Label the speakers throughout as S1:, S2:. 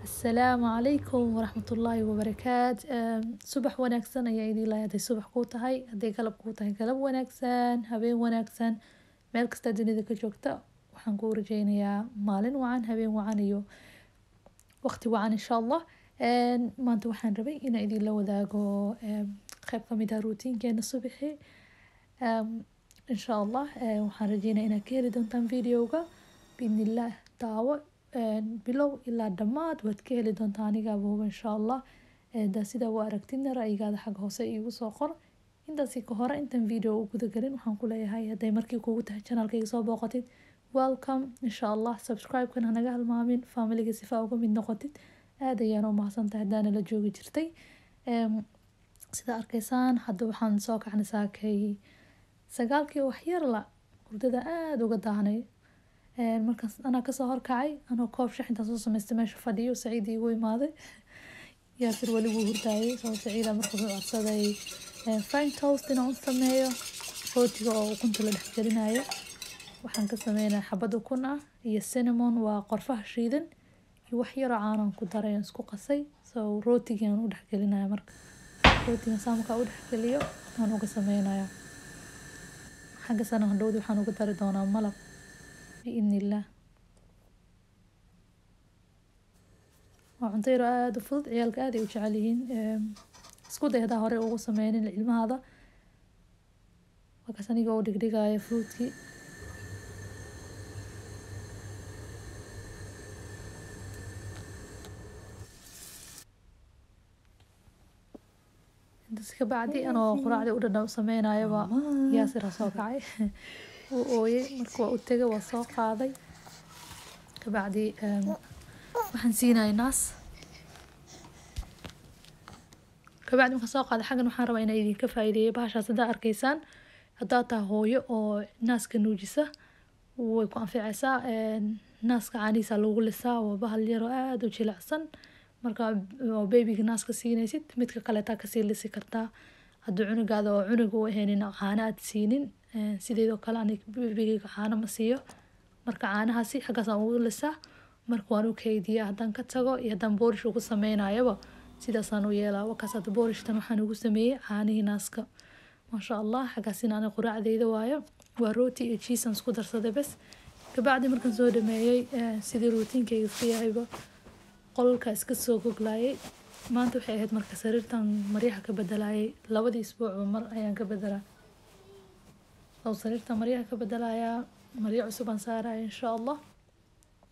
S1: السلام عليكم ورحمة الله وبركاته. subax wanaagsan ayaa idin lahayd haday subax kuu tahay haday galab kuu tahay galab wanaagsan habeen wanaagsan meel kasta dunida ka joogta waxaan kuu rajeynayaa maalin wacan habeen wacan iyo waqti wacan insha Allah. maanta waxaan rabay inaan idin la wadaago qayb kamid ah routiinkeena subaxii. insha Allah waxaan rajeynayaa inaad ka heli doontaan videoga biidnillah daawo bilow ilaa dhammaad waad ka heli doontaa aniga abuuba insha Allah. sidaa u aragtidna ra'yigaada xagga hoose iigu soo qor. intaasi ka hore intaan video u guda galin waxaan ku leeyahay hadday markii kugu tahay channelkayga soo booqatid welcome insha Allah. subscribe-kan hanaga halmaamin familiga sifa uga mid noqotid aad ayaan u mahadsantahay haddaana la joogi jirtay. sida arkaysaan hadda waxaan soo kacnay saakay 9:00 wax yar la hurdada aad uga daahnay. markaas anaa kasoo horkacay anoo koob shax intaan soo samaystay meesha fadhiyo Saciid igu imaaday yaasir wali wuu hurdaayay soo Saciida markuu codsaday french toast inaan u sameeyo rootiga oo ukunta la dhex gelinayo. waxaan ka sameynaa xabad ukun ah iyo cinnamon waa qorfaha shiidan iyo wax yar oo caano ku daray isku qasay soo rootiga aan u dhex gelinayo. marka rootiga saamka u dhex geliyo aan uga sameynayaa xagga sana hadhow waxaan uga dari doonaa malab بإذن الله. وعنطير aad u fudud ciyaalka aad ay u jecel yihiin. isku day hadaa hore ugu sameynin ilmahaada markaas aniga oo dhigdhigaya fruitkii intaas ka bacdi anoo quraacdii u dhadhaw sameynayaba yaasir soo kacay wuu ooyay marka waa u tegay waa soo qaaday kabacdi waxaan siinay naas kabacdi markaan soo qaaday xaggan waxaan rabaa inaan idinka faa'iideeyo bahashaas haddaa arkaysaan haddaa taa hooyo oo naaska nuujisa way ku anficaysaa. naaska caanihiisa lagu lisaa waa bahal yar oo aad u jilicsan marka babyga naaska siinaysid midka kale taa kasii lisi kartaa hadduu cunugaada oo cunug u ahaynin caano aad siinin. sideedoo kale aniga babyga caano ma siiyo marka caanahaasi xaggaas aan ugu lisaa marka waan u keydiyaa haddaan ka tago iyo haddaan boorish ugu sameynayaba sidaasaan u yeelaa. wakaas hadda boorishtan waxaan ugu sameeyey caanihii naaska maasha Allah. xaggaasina aniga quraacdeyda waayo waa rooti iyo cheese aan isku darsaday bas. kabacdi markaan soo dhameeyey sidii routiinkayga iska yahayba qolka iska soo goglayay. maanta waxay ahayd marka sariirtan maryaha ka bedelayay labadii isbuucba mar ayaan ka bedelaa oo sariirta maryaha ka bedelayaa maryo cusub aan saaraya insha Allah.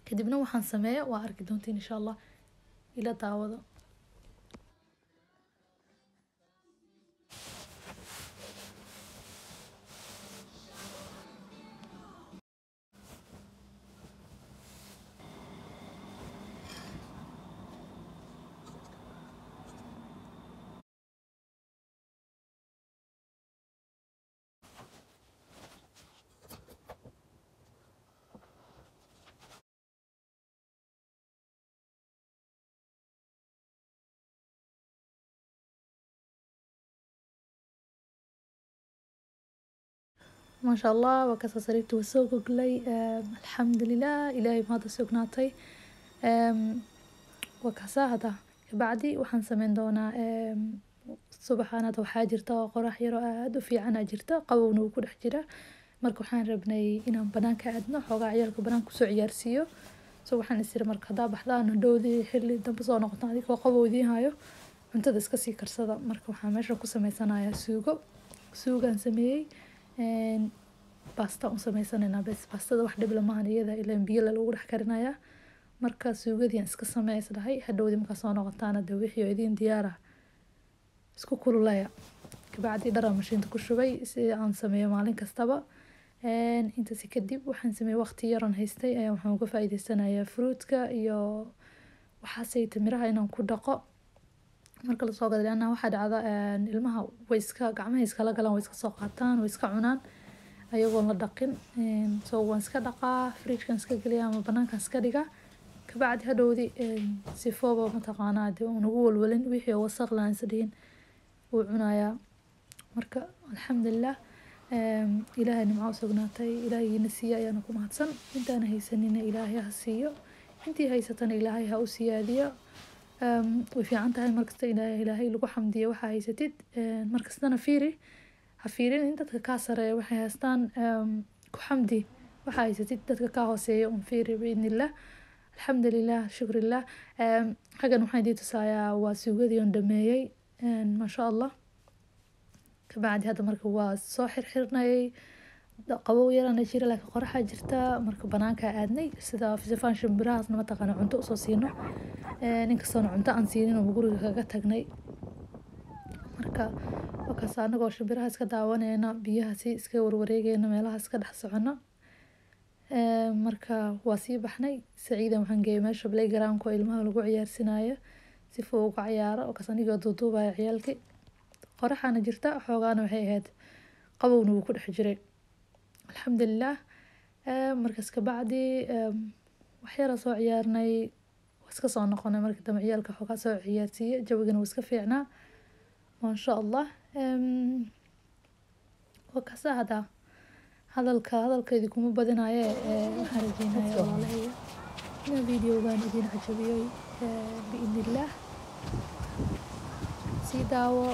S1: kadibna waxaan sameeyaa waa arki doontiin insha Allah ila daawado. ما شاء الله وكسر سريرتي وسوق قلي الحمد لله إلهي بهذا سوقناتي وكسا هذا بعدي وحن سمين دونا الصبح أنا تو حاجرتا قراح يراد وفي عنا جرتا قوون وكل حجرة مركو حان ربني إنهم بنانك عدنا حوغا عيالك بنانك سو عيارسيو سو وحن يصير مرك هذا بحضان دودي حلي دنبصو نقطنا ديك وقبو دي هايو انت دسكسي كرسدا مركو حان ماشا كو سميسانايا سوقا نسميي basta u sameysanaynaa bas bastada wax dhib lama ahan iyada ilaa biyo lagu dhex karinayaa marka suugadii iska sameysnahay hadhowdii marka soo noqotaana de wixii oo idin diyaar ah isku kululaya kabacdi dhara mashiinta ku shubay si aan sameeyo maalin kastaba. intaasi kadib waxaan sameeyay waqti yaran haystay ayaan waxaan uga faa'iideysanayaa fruitka iyo waxaasay miraha inaan ku dhaqo marka la soo gaday anaa waxa dhacda ilmaha way iska gacmaha iskala galaan way iska soo qaataan way iska cunaan ayagoo la dhaqin. soo waan iska dhaqaa fridge-kan iska geliyaa ama banaankan iska dhigaa kabacdi hadhowdii sifooba mataqaanaa dee uun ugu walwalin wixii oo wasaq laan isdhihin wuu cunayaa. marka alxamdulillah ilaahay nimco sugnaatay ilaahayna siiya ayaana ku mahadsan intaana haysanina ilaahay ha siiyo intii haysatana ilaahay ha u siyaadiyo way fiican tahay markasta ilaahay lagu xamdiyo waxa haysatid markastana ha fiirin in dadka kaa sareeya waxay haystaan ku xamdi waxa haysatid dadka kaa hooseeya un fiiri biidnillah alxamdulilah shukrillah xaggan waxaan idin tusayaa waa suugadii on dhameeyey maasha allah kabacdi hadda marka waa soo xirxirnayay qabow yarana jira laakiin qoraxa jirta marka banaanka aadnay sida fisafaan shimbirahaasna mataqaana cunto usoo siino ninkastoona cunto aan siinin oo guriga kaga tagnay marka wakaas anagoo shimbiraha iska daawanayna biyahaasi iska warwareegayna meelaha iska dhex socono marka waa sii baxnay saciidan waxaan geeyay meesha playgroundka oo ilmaha lagu ciyaarsinaayo si fuu uga ciyaaro wakaas anigoo duuduubaya ciyaalkii qoraxaana jirta xoogaana waxay ahayd qabowna wuu ku dhex jiray alxamdulilah markaas kabacdi waxyara soo ciyaarnay waa iska soo noqonay markii dambe ciyaalka xoogaa soo ciyaarsiiye jawigana wuu iska fiicnaa maasha allah wakaasa hada hadalkeedii kuma badinaye waxaan rajeynaya walaalahayga inaa videogan idin cajabiyey biidnillah sii daawo